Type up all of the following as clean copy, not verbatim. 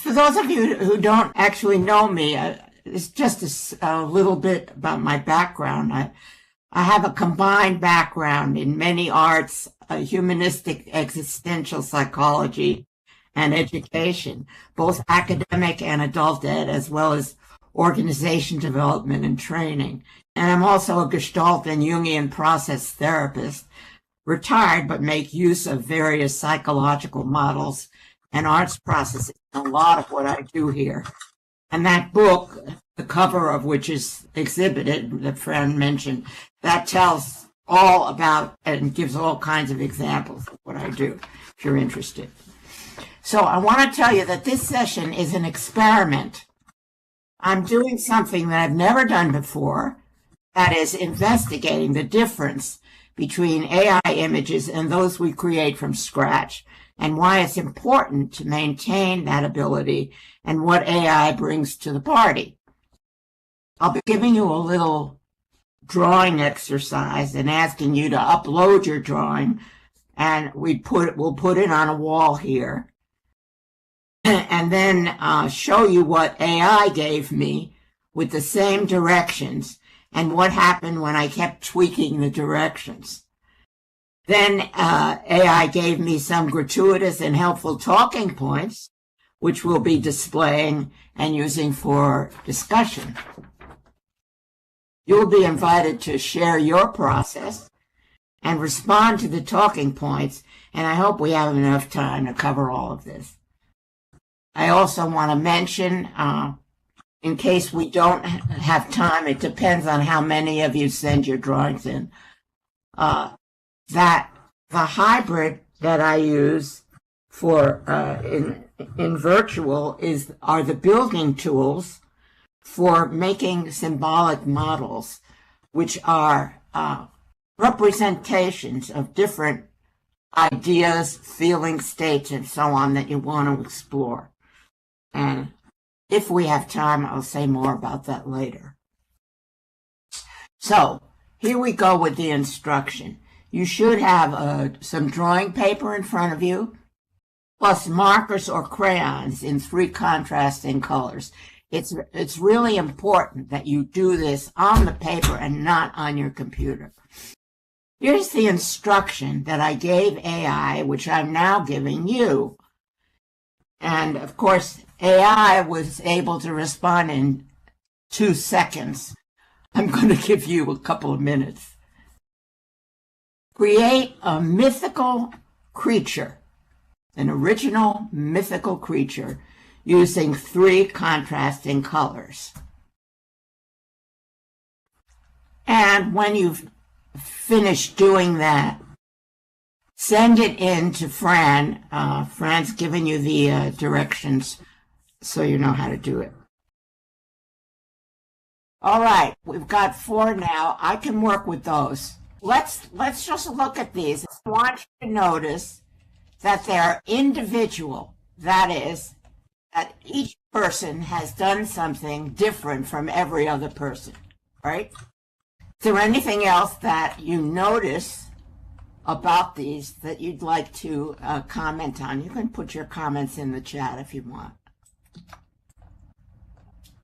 For those of you who don't actually know me, it's just a little bit about my background. I have a combined background in many arts, humanistic existential psychology, and education, both academic and adult ed, as well as organization development and training. And I'm also a Gestalt and Jungian process therapist, retired, but make use of various psychological models and arts processes. A lot of what I do here. And that book, the cover of which is exhibited, that Fran mentioned, that tells all about and gives all kinds of examples of what I do, if you're interested. So I want to tell you that this session is an experiment. I'm doing something that I've never done before, that is investigating the difference between AI images and those we create from scratch, and why it's important to maintain that ability and what AI brings to the party. I'll be giving you a little drawing exercise and asking you to upload your drawing, and we'll put it on a wall here, and then show you what AI gave me with the same directions and what happened when I kept tweaking the directions. Then AI gave me some gratuitous and helpful talking points, which we'll be displaying and using for discussion. You'll be invited to share your process and respond to the talking points, and I hope we have enough time to cover all of this. I also want to mention, in case we don't have time, it depends on how many of you send your drawings in, that the hybrid that I use for in virtual are the building tools for making symbolic models, which are representations of different ideas, feeling states, and so on that you want to explore. And if we have time, I'll say more about that later. So here we go with the instruction. You should have some drawing paper in front of you, plus markers or crayons in 3 contrasting colors. It's really important that you do this on the paper and not on your computer. Here's the instruction that I gave AI, which I'm now giving you. And of course, AI was able to respond in 2 seconds. I'm going to give you a couple of minutes. Create a mythical creature, an original mythical creature, using 3 contrasting colors. And when you've finished doing that, send it in to Fran. Fran's given you the directions so you know how to do it. All right, we've got 4 now. I can work with those. Let's just look at these. I want you to notice that they're individual. That is, that each person has done something different from every other person, right? Is there anything else that you notice about these that you'd like to comment on? You can put your comments in the chat if you want.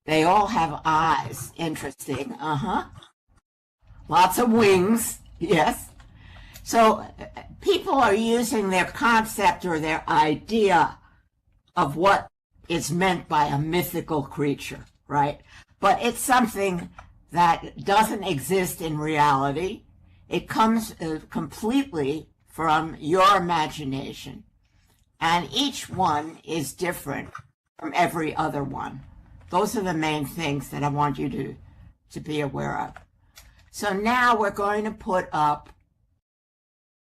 They all have eyes. Interesting. Lots of wings. Yes. So people are using their concept or their idea of what is meant by a mythical creature, right? But it's something that doesn't exist in reality. It comes completely from your imagination. And each one is different from every other one. Those are the main things that I want you to be aware of. So now we're going to put up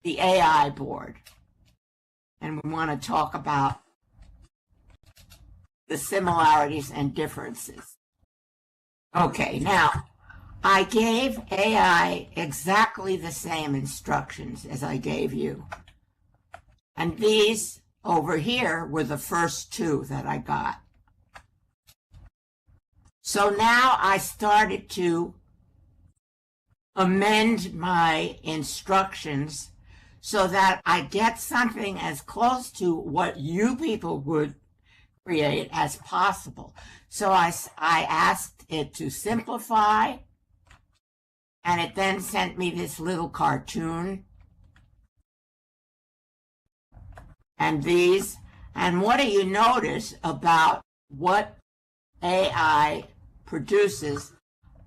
the AI board. And we want to talk about the similarities and differences. Okay, now I gave AI exactly the same instructions as I gave you. And these over here were the first 2 that I got. So now I started to amend my instructions so that I get something as close to what you people would create as possible. So I asked it to simplify, and it then sent me this little cartoon and these. And what do you notice about what AI produces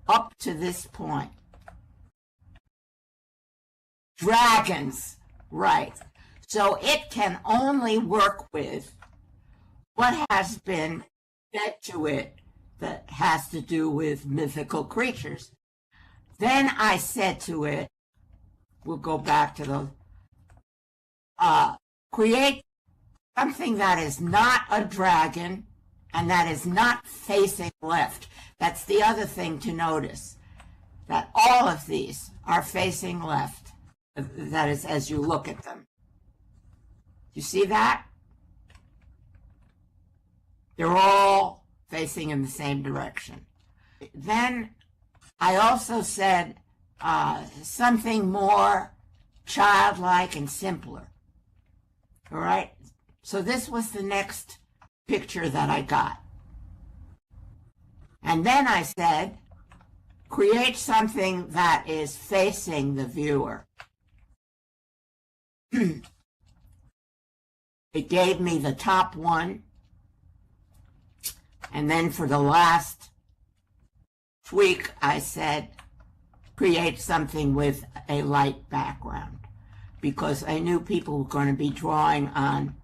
up to this point? Dragons, right. So it can only work with what has been fed to it that has to do with mythical creatures. Then I said to it, we'll go back to those, create something that is not a dragon and that is not facing left. That's the other thing to notice, that all of these are facing left. That is, as you look at them. You see that? They're all facing in the same direction. Then I also said something more childlike and simpler. All right? So this was the next picture that I got. And then I said, create something that is facing the viewer. It gave me the top one. And then for the last tweak, I said, create something with a light background. Because I knew people were going to be drawing on,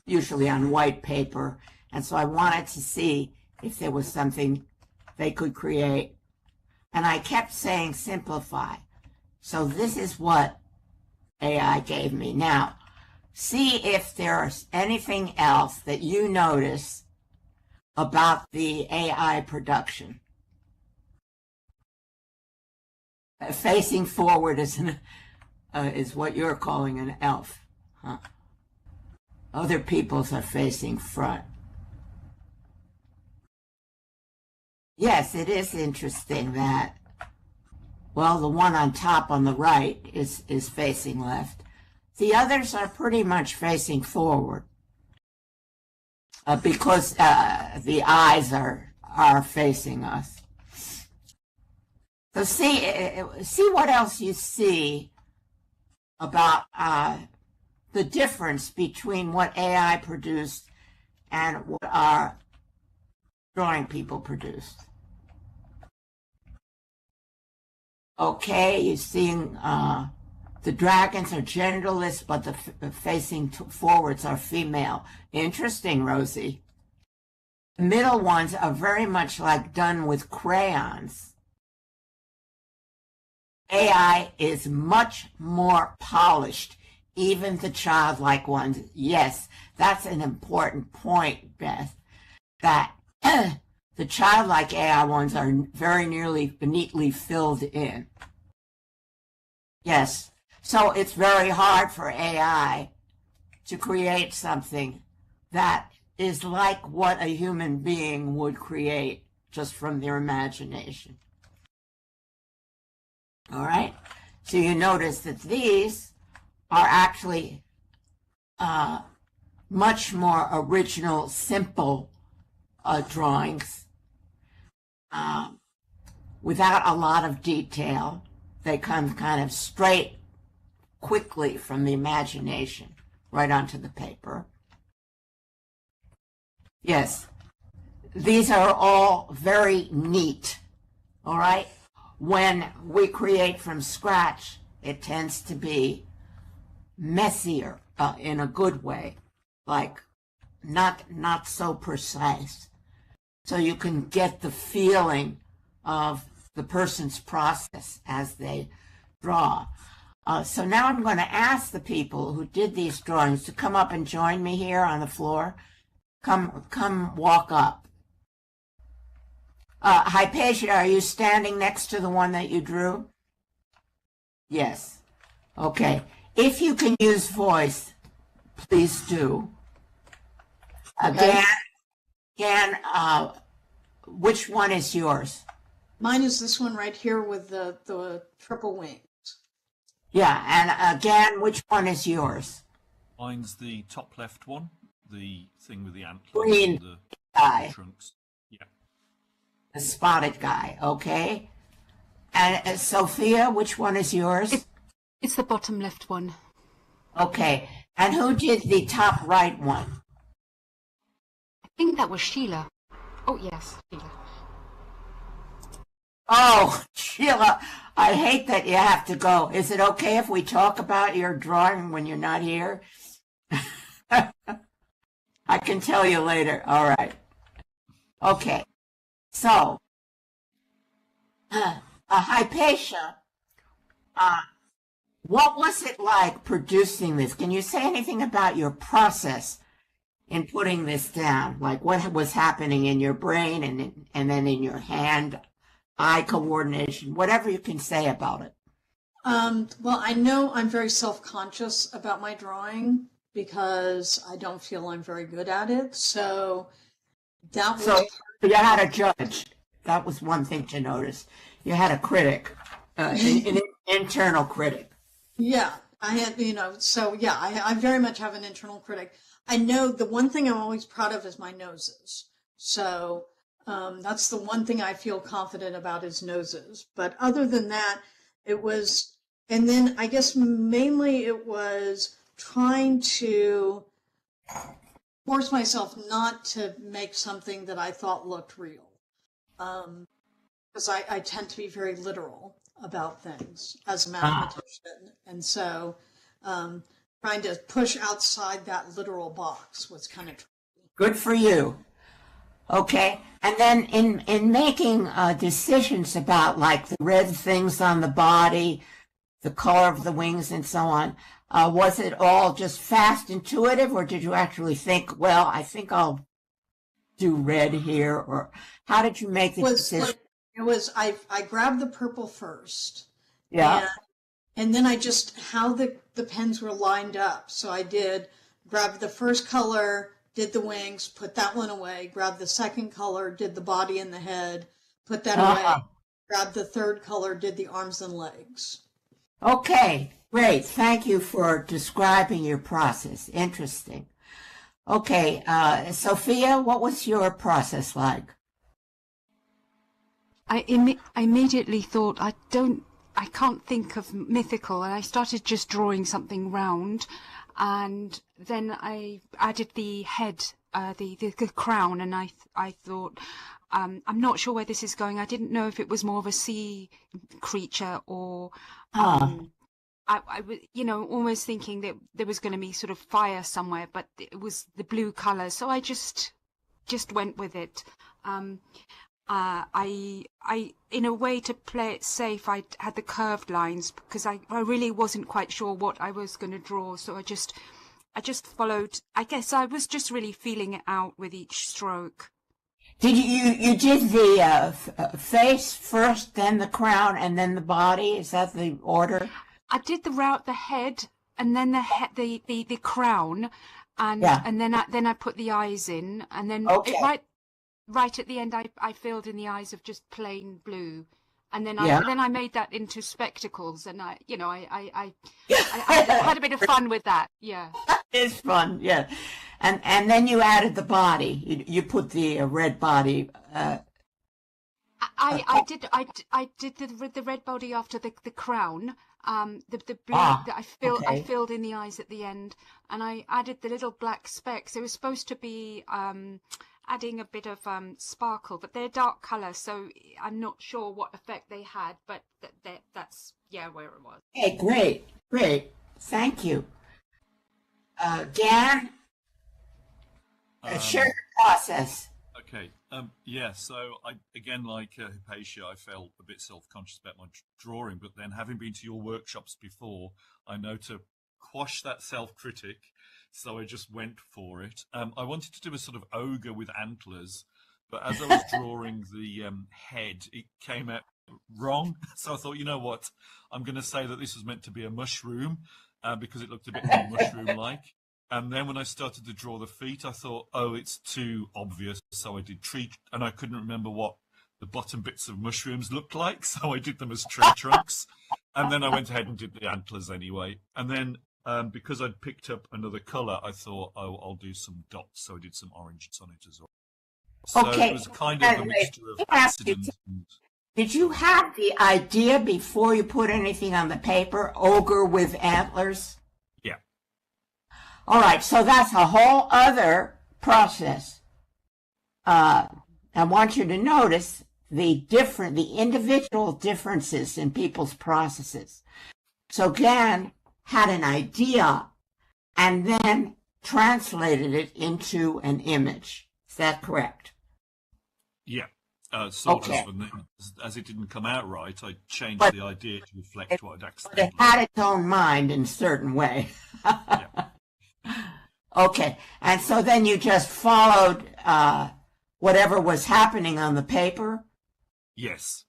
usually on white paper. And so I wanted to see if there was something they could create. And I kept saying simplify. So this is what AI gave me. Now, see if there's anything else that you notice about the AI production. Facing forward is what you're calling an elf. Huh? Other people's are facing front. Yes, it is interesting that, well, the one on top on the right is facing left. The others are pretty much facing forward because the eyes are facing us. So see what else you see about the difference between what AI produced and what our drawing people produced. Okay, you're seeing the dragons are genderless, but the facing forwards are female. Interesting, Rosie. The middle ones are very much like done with crayons. AI is much more polished, even the childlike ones. Yes, that's an important point, Beth, that the childlike AI ones are very neatly filled in. Yes, so it's very hard for AI to create something that is like what a human being would create just from their imagination. All right, so you notice that these are actually much more original, simple drawings without a lot of detail. They come kind of straight, quickly from the imagination right onto the paper. Yes, these are all very neat, all right? When we create from scratch, it tends to be messier in a good way, like not so precise. So you can get the feeling of the person's process as they draw. So now I'm going to ask the people who did these drawings to come up and join me here on the floor. Come walk up. Hypatia, are you standing next to the one that you drew? Yes. Okay. If you can use voice, please do. Again, which one is yours? Mine is this one right here with the triple wings. Yeah, and again, which one is yours? Mine's the top left one, the thing with the antlers Green and the guy, trunks. Yeah. the spotted guy. Okay. And Sophia, which one is yours? It's the bottom left one. Okay. And who did the top right one? I think that was Sheila. Oh, yes, Sheila. Oh, Sheila, I hate that you have to go. Is it okay if we talk about your drawing when you're not here? I can tell you later. All right. Okay. So, Hypatia, what was it like producing this? Can you say anything about your process in putting this down? Like what was happening in your brain and then in your hand-eye coordination, whatever you can say about it. Well, I know I'm very self-conscious about my drawing because I don't feel I'm very good at it. So that was. So you had a judge. That was one thing to notice. You had a critic, an internal critic. Yeah, I had, so yeah, I very much have an internal critic. I know the one thing I'm always proud of is my noses. So that's the one thing I feel confident about is noses. But other than that, it was, and then I guess mainly it was trying to force myself not to make something that I thought looked real. Because I tend to be very literal about things as a mathematician. And so trying to push outside that literal box was kind of tricky. Good for you. Okay. And then in making decisions about like the red things on the body, the color of the wings and so on, was it all just fast, intuitive, or did you actually think, well, I think I'll do red here, or how did you make the decision? It was, I grabbed the purple first. Yeah. And then I just, how the pens were lined up. So I did grab the first color, did the wings, put that one away, grab the second color, did the body and the head, put that away, grab the third color, did the arms and legs. Okay, great. Thank you for describing your process. Interesting. Okay, Sophia, what was your process like? I immediately thought, I can't think of mythical, and I started just drawing something round, and then I added the head, the crown, and I thought, I'm not sure where this is going. I didn't know if it was more of a sea creature or, I was, almost thinking that there was going to be sort of fire somewhere, but it was the blue color, so I just went with it. I in a way, to play it safe, I had the curved lines because I really wasn't quite sure what I was going to draw. So I just followed. I guess I was just really feeling it out with each stroke. Did you did the face first, then the crown, and then the body? Is that the order? I did the head, and then the crown, and Yeah. and then I put the eyes in, and then Okay. right at the end, I filled in the eyes of just plain blue, and then Yeah. I made that into spectacles, and I had a bit of fun with that. Yeah, It's fun, yeah. And then you added the body. You put the red body. I did the red body after the crown. The blue that I filled in the eyes at the end, and I added the little black specks. It was supposed to be adding a bit of sparkle, but they're dark color, so I'm not sure what effect they had, but that's where it was. Hey, great. Thank you. Dan, share your process. Okay. Yeah. So I, again, like Hypatia, I felt a bit self-conscious about my drawing, but then having been to your workshops before, I know to quash that self-critic. So I just went for it. I wanted to do a sort of ogre with antlers, but as I was drawing the head, it came out wrong. So I thought, you know what? I'm going to say that this was meant to be a mushroom because it looked a bit more mushroom-like. And then when I started to draw the feet, I thought, oh, it's too obvious. So I did tree, and I couldn't remember what the bottom bits of mushrooms looked like. So I did them as tree trunks. And then I went ahead and did the antlers anyway. And then Because I'd picked up another colour, I thought, oh, I'll do some dots. So I did some orange on it as well. So Okay. it was kind of a mixture of accident and... Did you have the idea before you put anything on the paper, ogre with antlers? Yeah. All right, so that's a whole other process. I want you to notice the individual differences in people's processes. So Gan had an idea and then translated it into an image. Is that correct? Yeah. Sort Okay. of, and then as it didn't come out right, I changed But- the idea to reflect what I'd But accidentally... it had its own mind in a certain way. Yeah. Okay, and so then you just followed whatever was happening on the paper. Yes.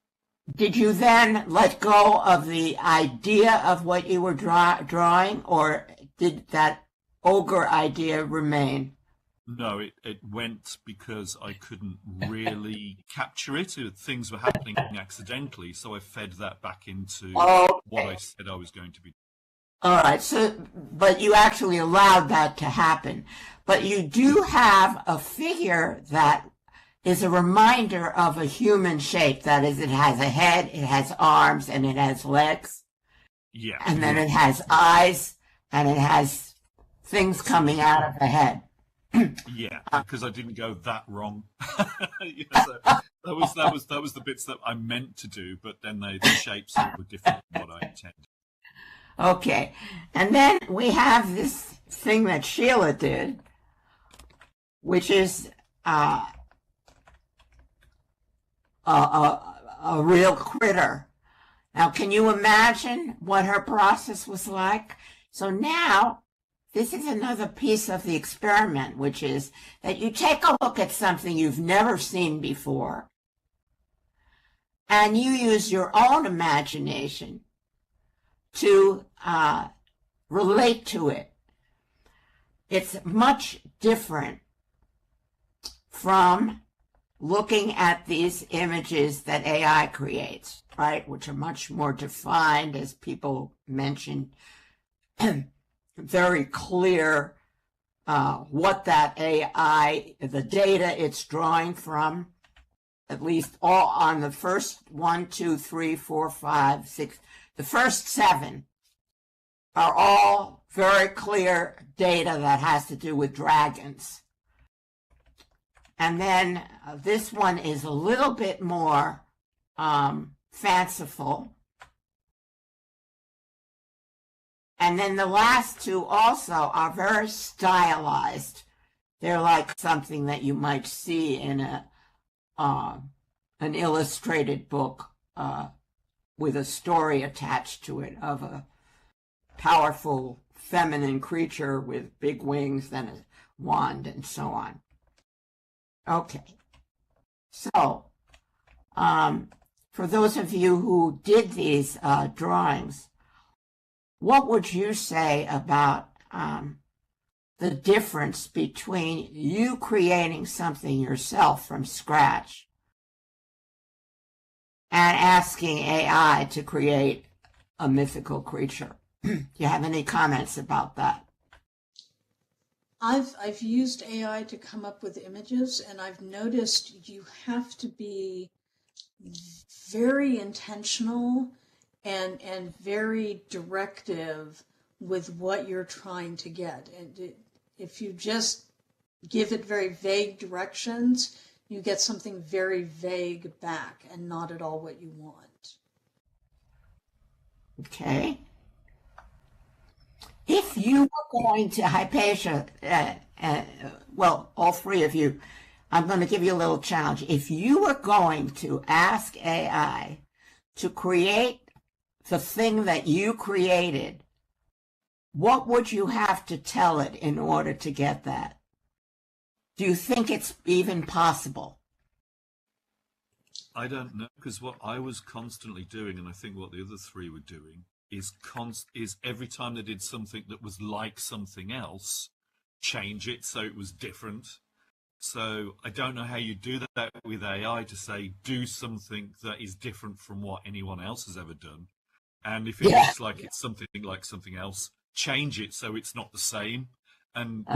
Did you then let go of the idea of what you were drawing, or did that ogre idea remain? No, it went because I couldn't really capture it. Things were happening accidentally, so I fed that back into what I said I was going to be. All right, so, but you actually allowed that to happen. But you do have a figure that is a reminder of a human shape. That is, it has a head, it has arms, and it has legs. Yeah. And then it has eyes, and it has things coming out of the head. Yeah, because I didn't go that wrong. So that was the bits that I meant to do, but then the shapes were different from what I intended. Okay, and then we have this thing that Sheila did, which is a real critter. Now, can you imagine what her process was like? So now, this is another piece of the experiment, which is that you take a look at something you've never seen before, and you use your own imagination to relate to it. It's much different from looking at these images that AI creates, right, which are much more defined, as people mentioned, very clear what that AI, the data it's drawing from, at least all on the first 1, 2, 3, 4, 5, 6, the first 7 are all very clear data that has to do with dragons. And then this one is a little bit more fanciful. And then the last 2 also are very stylized. They're like something that you might see in an illustrated book with a story attached to it of a powerful feminine creature with big wings and a wand and so on. Okay. So, for those of you who did these drawings, what would you say about the difference between you creating something yourself from scratch and asking AI to create a mythical creature? Do you have any comments about that? I've used AI to come up with images, and I've noticed you have to be very intentional and very directive with what you're trying to get. And if you just give it very vague directions, you get something very vague back and not at all what you want. Okay. If you were going to, Hypatia, well, all 3 of you, I'm going to give you a little challenge. If you were going to ask AI to create the thing that you created, what would you have to tell it in order to get that? Do you think it's even possible? I don't know, because what I was constantly doing, and I think what the other 3 were doing, is every time they did something that was like something else, change it so it was different. So I don't know how you do that with AI to say, do something that is different from what anyone else has ever done. And if it looks like it's something like something else, change it so it's not the same. And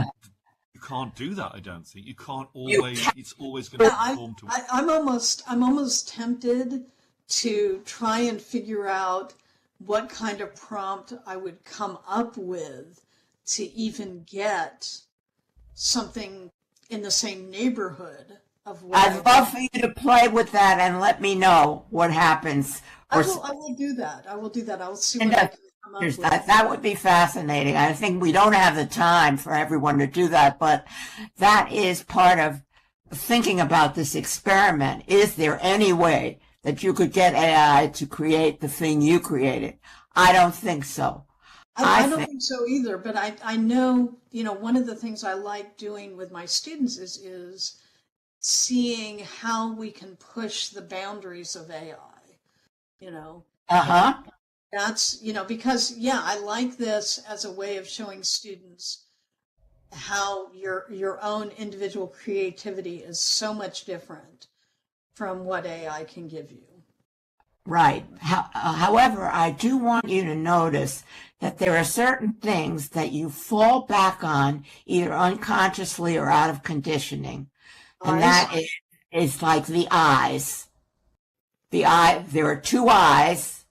you can't do that, I don't think. You can't always, it's always going to conform to it. I'm almost tempted to try and figure out what kind of prompt I would come up with to even get something in the same neighborhood of what I'd love for you to play with that and let me know what happens. I will do that. I will see what I can come up with. That would be fascinating. I think we don't have the time for everyone to do that, but that is part of thinking about this experiment. Is there any way that you could get AI to create the thing you created? I don't think so. I don't think so either, but I know, one of the things I like doing with my students is seeing how we can push the boundaries of AI, Uh-huh. That's, because, I like this as a way of showing students how your own individual creativity is so much different from what AI can give you. Right. However, I do want you to notice that there are certain things that you fall back on either unconsciously or out of conditioning. And that is like the eyes. There are two eyes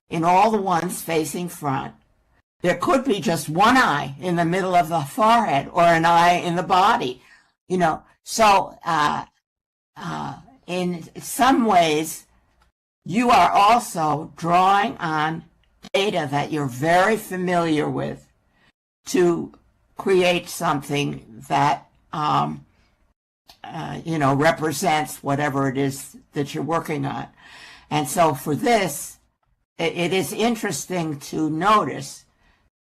in all the ones facing front. There could be just one eye in the middle of the forehead or an eye in the body, So in some ways, you are also drawing on data that you're very familiar with to create something that, represents whatever it is that you're working on. And so for this, it is interesting to notice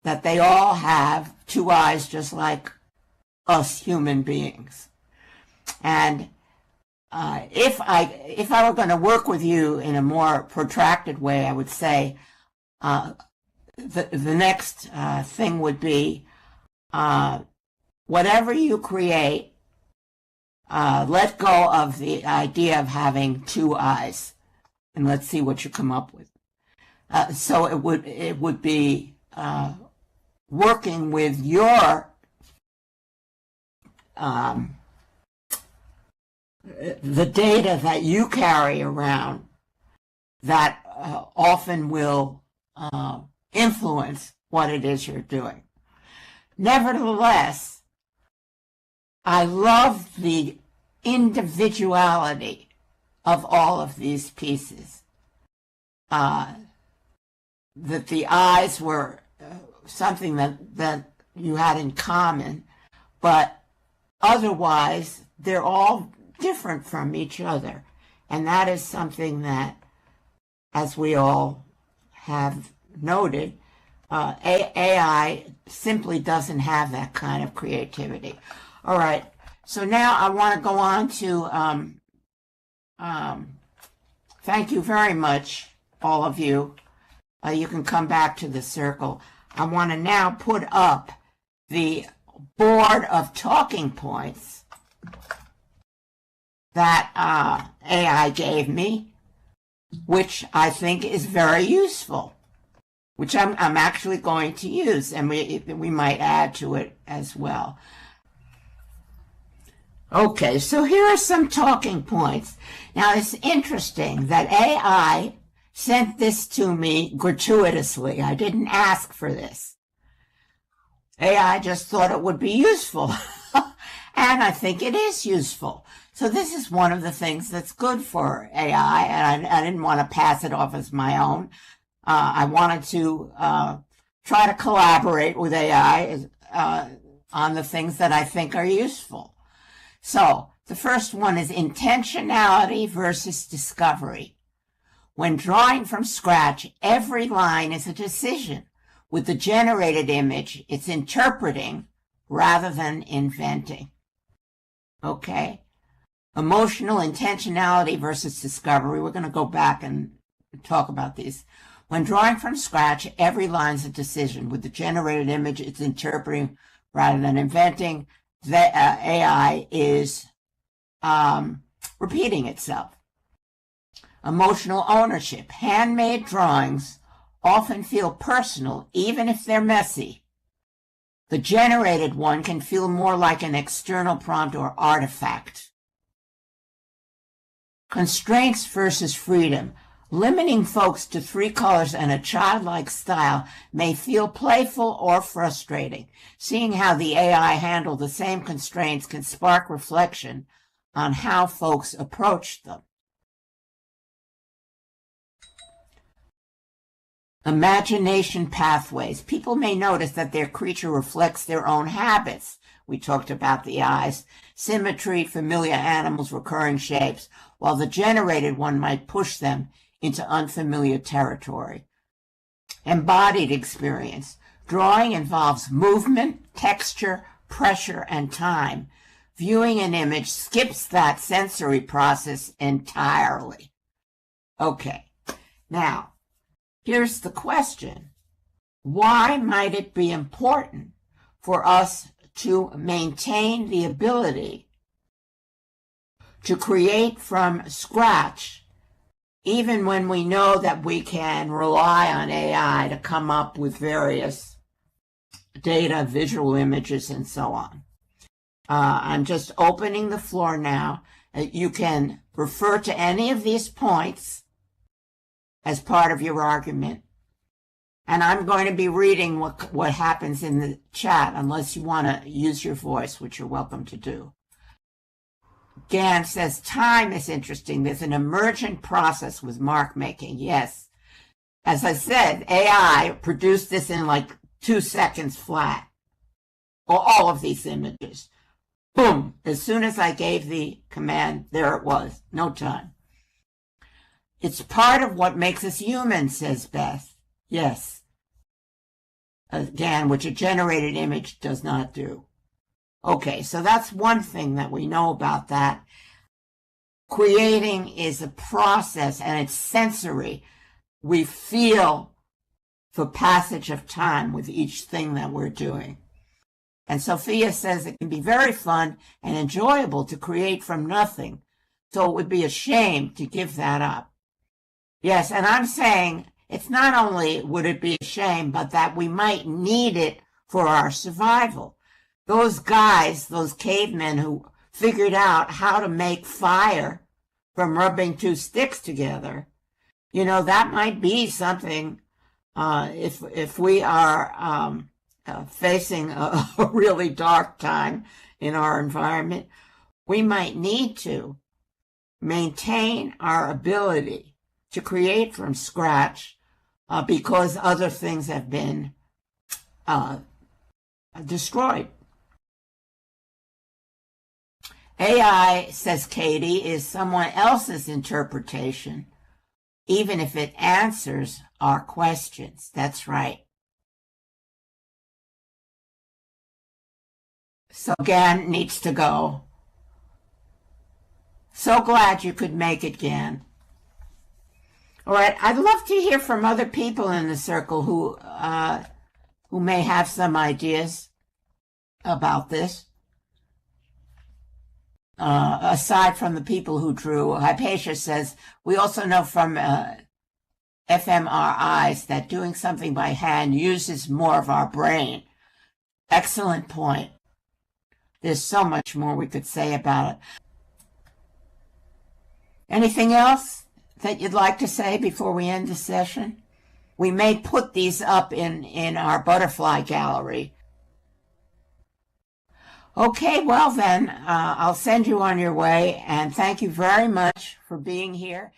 that they all have two eyes just like us human beings. And if I were going to work with you in a more protracted way, I would say the next thing would be whatever you create, let go of the idea of having two eyes, and let's see what you come up with. So it would be working with your the data that you carry around that often will influence what it is you're doing. Nevertheless, I love the individuality of all of these pieces. That the eyes were something that you had in common, but otherwise they're all different from each other. And that is something that, as we all have noted, AI simply doesn't have that kind of creativity. All right, so now I want to go on to thank you very much, all of you. You can come back to the circle. I want to now put up the board of talking points that AI gave me, which I think is very useful, which I'm actually going to use, and we might add to it as well. Okay, so here are some talking points. Now, it's interesting that AI sent this to me gratuitously. I didn't ask for this. AI just thought it would be useful, and I think it is useful. So this is one of the things that's good for AI, and I didn't want to pass it off as my own. I wanted to try to collaborate with AI on the things that I think are useful. So the first one is intentionality versus discovery. When drawing from scratch, every line is a decision. With the generated image, it's interpreting rather than inventing. Okay? Emotional intentionality versus discovery. We're going to go back and talk about these. When drawing from scratch, every line is a decision. With the generated image, it's interpreting rather than inventing. The AI is repeating itself. Emotional ownership. Handmade drawings often feel personal, even if they're messy. The generated one can feel more like an external prompt or artifact. Constraints versus freedom. Limiting folks to 3 colors and a childlike style may feel playful or frustrating. Seeing how the AI handle the same constraints can spark reflection on how folks approach them. Imagination pathways. People may notice that their creature reflects their own habits. We talked about the eyes, symmetry, familiar animals, recurring shapes, while the generated one might push them into unfamiliar territory. Embodied experience. Drawing involves movement, texture, pressure, and time. Viewing an image skips that sensory process entirely. Okay, now, here's the question. Why might it be important for us to maintain the ability to create from scratch, even when we know that we can rely on AI to come up with various data, visual images, and so on? I'm just opening the floor now. You can refer to any of these points as part of your argument. And I'm going to be reading what happens in the chat, unless you want to use your voice, which you're welcome to do. Gan says, time is interesting. There's an emergent process with mark making. Yes. As I said, AI produced this in like 2 seconds flat. All of these images. Boom. As soon as I gave the command, there it was. No time. It's part of what makes us human, says Beth. Yes. Again, which a generated image does not do. Okay, so that's one thing that we know about that. Creating is a process, and it's sensory. We feel the passage of time with each thing that we're doing. And Sophia says it can be very fun and enjoyable to create from nothing, so it would be a shame to give that up. Yes, and I'm saying it's not only would it be a shame, but that we might need it for our survival. Those guys, those cavemen who figured out how to make fire from rubbing 2 sticks together, you know, that might be something if we are facing a really dark time in our environment, we might need to maintain our ability to create from scratch because other things have been destroyed. AI, says Katie, is someone else's interpretation, even if it answers our questions. That's right. So Gan needs to go. So glad you could make it, Gan. All right, I'd love to hear from other people in the circle who may have some ideas about this. Aside from the people who drew, Hypatia says, we also know from fMRIs that doing something by hand uses more of our brain. Excellent point. There's so much more we could say about it. Anything else that you'd like to say before we end the session? We may put these up in our butterfly gallery. Okay, well then, I'll send you on your way, and thank you very much for being here.